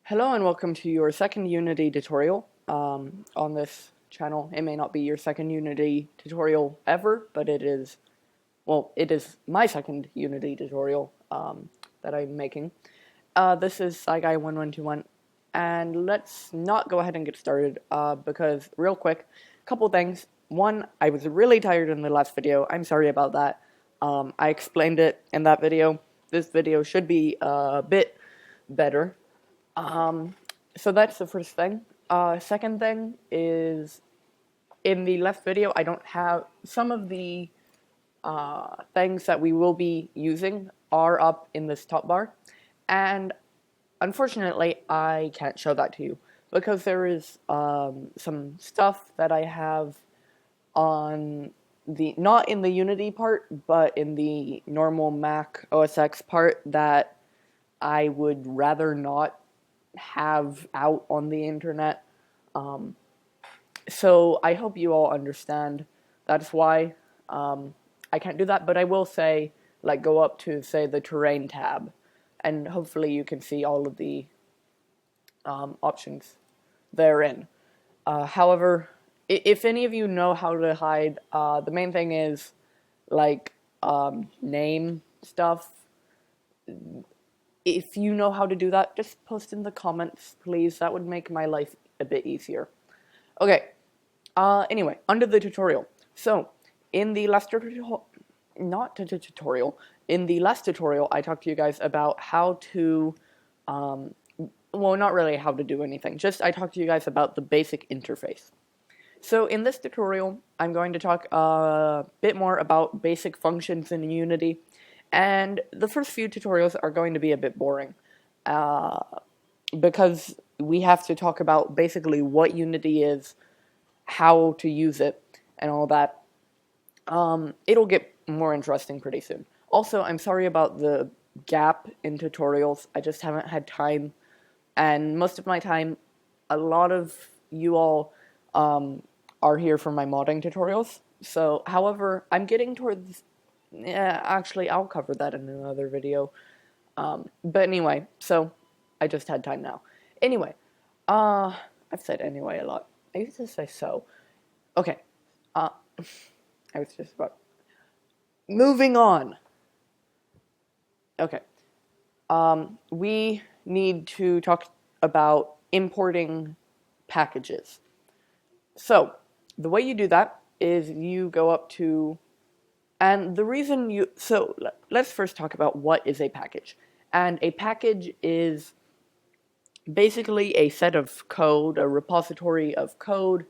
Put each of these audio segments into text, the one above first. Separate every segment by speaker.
Speaker 1: Hello and welcome to your second Unity tutorial on this channel. It may not be your second Unity tutorial ever, but it is my second Unity tutorial that I'm making. This is SciGuy1121, and let's not go ahead and get started because, real quick, a couple things. One, I was really tired in the last video. I'm sorry about that. I explained it in that video. This video should be a bit better. So that's the first thing. Second thing is, in the last video, I don't have some of the things that we will be using are up in this top bar, and unfortunately, I can't show that to you because there is some stuff that I have on the not in the Unity part, but in the normal Mac OS X part that I would rather not have out on the internet. So I hope you all understand. That's why I can't do that, but I will say, like, go up to, say, the terrain tab, and hopefully you can see all of the options therein. However, if any of you know how to hide, the main thing is, like, name stuff. If you know how to do that, just post in the comments, please. That would make my life a bit easier. Okay, anyway, under the tutorial. So, in the last tutorial, in the last tutorial, I talked to you guys about how to, well, not really how to do anything, just I talked to you guys about the basic interface. So in this tutorial, I'm going to talk a bit more about basic functions in Unity, and the first few tutorials are going to be a bit boring, because we have to talk about basically what Unity is, how to use it, and all that. It'll get more interesting pretty soon. Also, I'm sorry about the gap in tutorials. I just haven't had time, and most of my time, a lot of you all are here for my modding tutorials. So, however, I'm getting towards... actually, I'll cover that in another video. But anyway, so I just had time now. Anyway, I've said anyway a lot. I used to say so. Okay, I was just about... Moving on. Okay, we need to talk about importing packages. So, the way you do that is you go up to... And the reason you... So, let's first talk about what is a package. And a package is basically a set of code, a repository of code,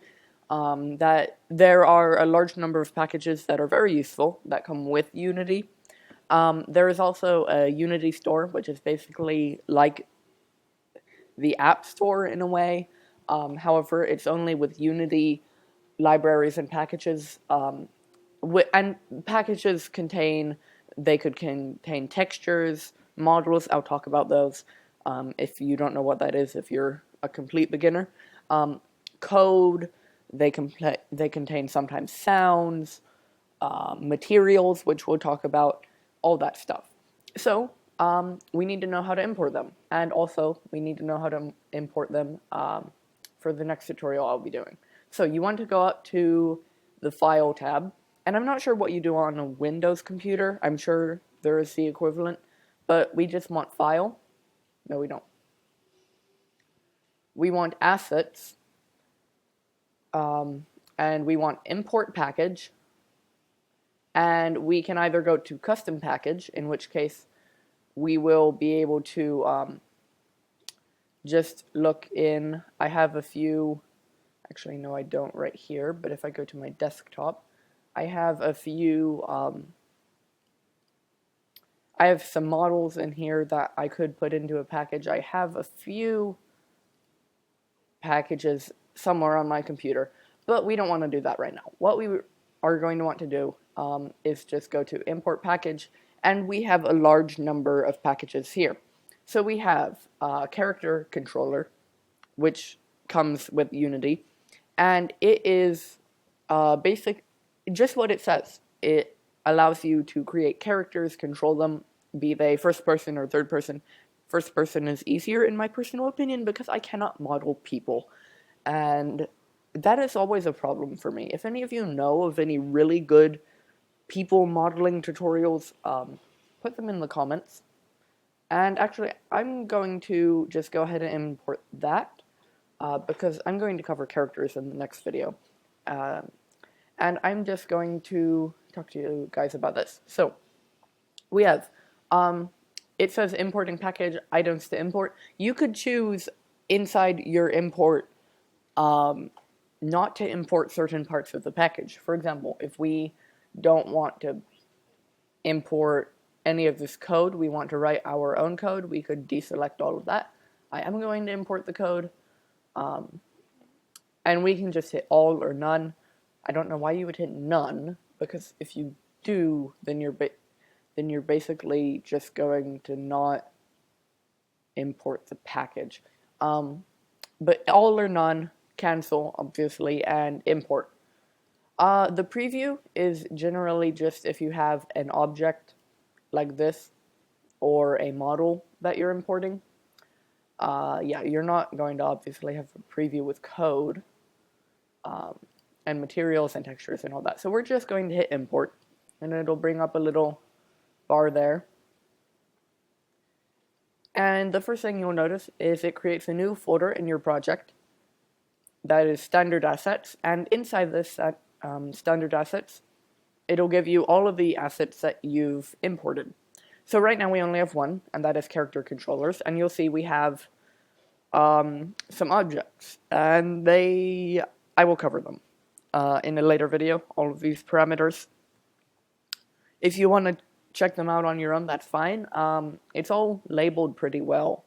Speaker 1: that there are a large number of packages that are very useful that come with Unity. There is also a Unity store, which is basically like the App Store in a way. However, it's only with Unity libraries and packages. And packages they could contain textures, models. I'll talk about those if you don't know what that is, if you're a complete beginner. Code, they contain sometimes sounds, materials, which we'll talk about, all that stuff. So, we need to know how to import them, and also we need to know how to import them for the next tutorial I'll be doing. So you want to go up to the File tab, and I'm not sure what you do on a Windows computer. I'm sure there is the equivalent, but we just want File. No, we don't. We want Assets, and we want Import Package, and we can either go to Custom Package, in which case we will be able to just look in. I have a few, actually no I don't right here, but if I go to my desktop, I have a few, I have some models in here that I could put into a package. I have a few packages somewhere on my computer, but we don't want to do that right now. What we are going to want to do is just go to Import Package, and we have a large number of packages here. So we have Character Controller, which comes with Unity, and it is just what it says. It allows you to create characters, control them, be they first person or third person, First person is easier in my personal opinion because I cannot model people. And that is always a problem for me. If any of you know of any really good people modeling tutorials, put them in the comments. And actually, I'm going to just go ahead and import that because I'm going to cover characters in the next video. And I'm just going to talk to you guys about this. So, we have, it says importing package, items to import. You could choose inside your import not to import certain parts of the package. For example, if we don't want to import any of this code, we want to write our own code, we could deselect all of that. I am going to import the code, and we can just hit all or none. I don't know why you would hit none, because if you do, then you're basically just going to not import the package. But all or none, cancel, obviously, and import. The preview is generally just if you have an object like this or a model that you're importing. Yeah, you're not going to obviously have a preview with code and materials and textures and all that. So we're just going to hit import, and it'll bring up a little bar there. And the first thing you'll notice is it creates a new folder in your project that is standard assets, and inside this standard assets, it'll give you all of the assets that you've imported. So right now we only have one, and that is character controllers, and you'll see we have some objects, and I will cover them in a later video, all of these parameters. If you want to check them out on your own, that's fine. It's all labeled pretty well,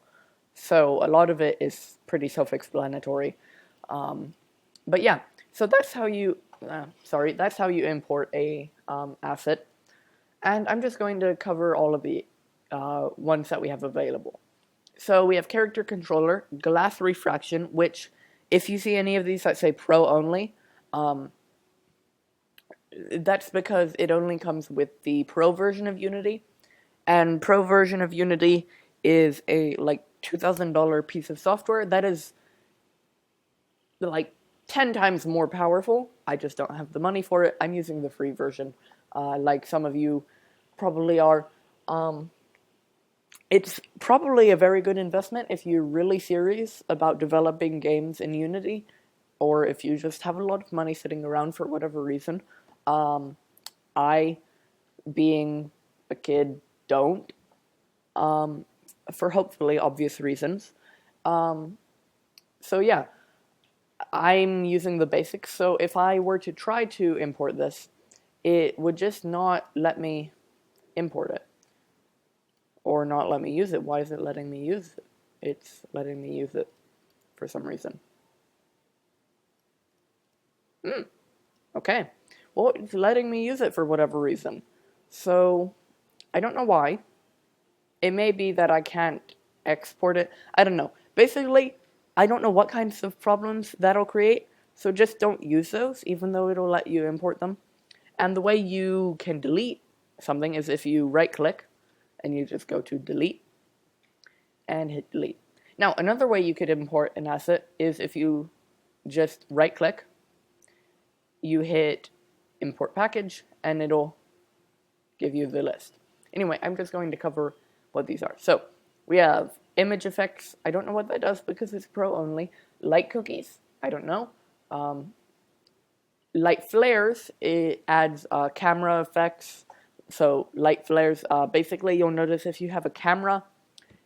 Speaker 1: so a lot of it is pretty self-explanatory. But yeah, so that's how you import a asset, and I'm just going to cover all of the ones that we have available. So we have character controller, glass refraction, which if you see any of these that say pro only, that's because it only comes with the pro version of Unity, and pro version of Unity is a like $2,000 piece of software that is like 10 times more powerful. I just don't have the money for it. I'm using the free version, like some of you probably are. It's probably a very good investment if you're really serious about developing games in Unity, or if you just have a lot of money sitting around for whatever reason. I, being a kid, don't, for hopefully obvious reasons. So yeah, I'm using the basics, so if I were to try to import this, it would just not let me import it. Or not let me use it. Why is it letting me use it? It's letting me use it for some reason. Okay. Well, it's letting me use it for whatever reason. So, I don't know why. It may be that I can't export it. I don't know. Basically, I don't know what kinds of problems that'll create, so just don't use those, even though it'll let you import them. And the way you can delete something is if you right-click, and you just go to delete, and hit delete. Now, another way you could import an asset is if you just right-click, you hit import package, and it'll give you the list. Anyway, I'm just going to cover what these are. So, we have image effects. I don't know what that does because it's pro only. Light cookies. I don't know. Light flares. It adds camera effects. So light flares. Basically, you'll notice if you have a camera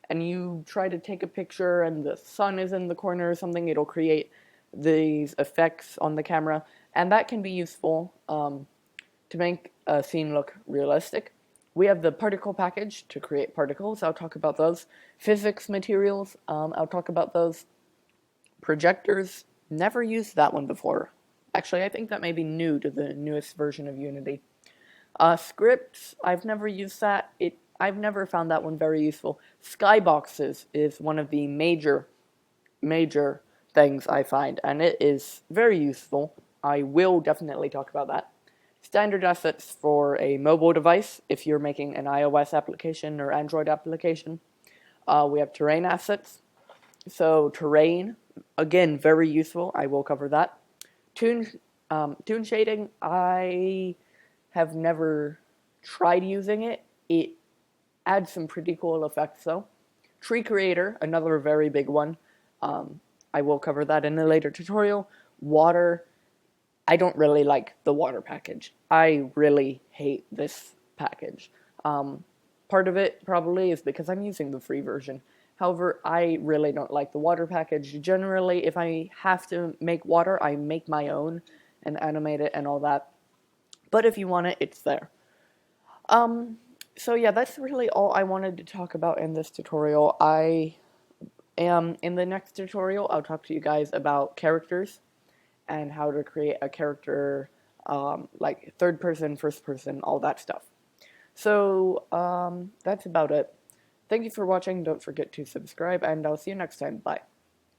Speaker 1: and you try to take a picture and the sun is in the corner or something, it'll create these effects on the camera, and that can be useful to make a scene look realistic. We have the particle package to create particles. I'll talk about those. Physics materials. I'll talk about those. Projectors. Never used that one before. Actually, I think that may be new to the newest version of Unity. Scripts. I've never used that. I've never found that one very useful. Skyboxes is one of the major things I find, and it is very useful. I will definitely talk about that. Standard assets for a mobile device, if you're making an iOS application or Android application. We have terrain assets. So terrain, again, very useful. I will cover that. Toon, toon shading, I have never tried using it. It adds some pretty cool effects though. Tree Creator, another very big one. I will cover that in a later tutorial. Water, I don't really like the water package. I really hate this package. Part of it probably is because I'm using the free version. However, I really don't like the water package. Generally, if I have to make water, I make my own and animate it and all that. But if you want it, it's there. So yeah, that's really all I wanted to talk about in this tutorial. In the next tutorial, I'll talk to you guys about characters and how to create a character, like third person, first person, all that stuff. So, that's about it. Thank you for watching. Don't forget to subscribe, and I'll see you next time. Bye.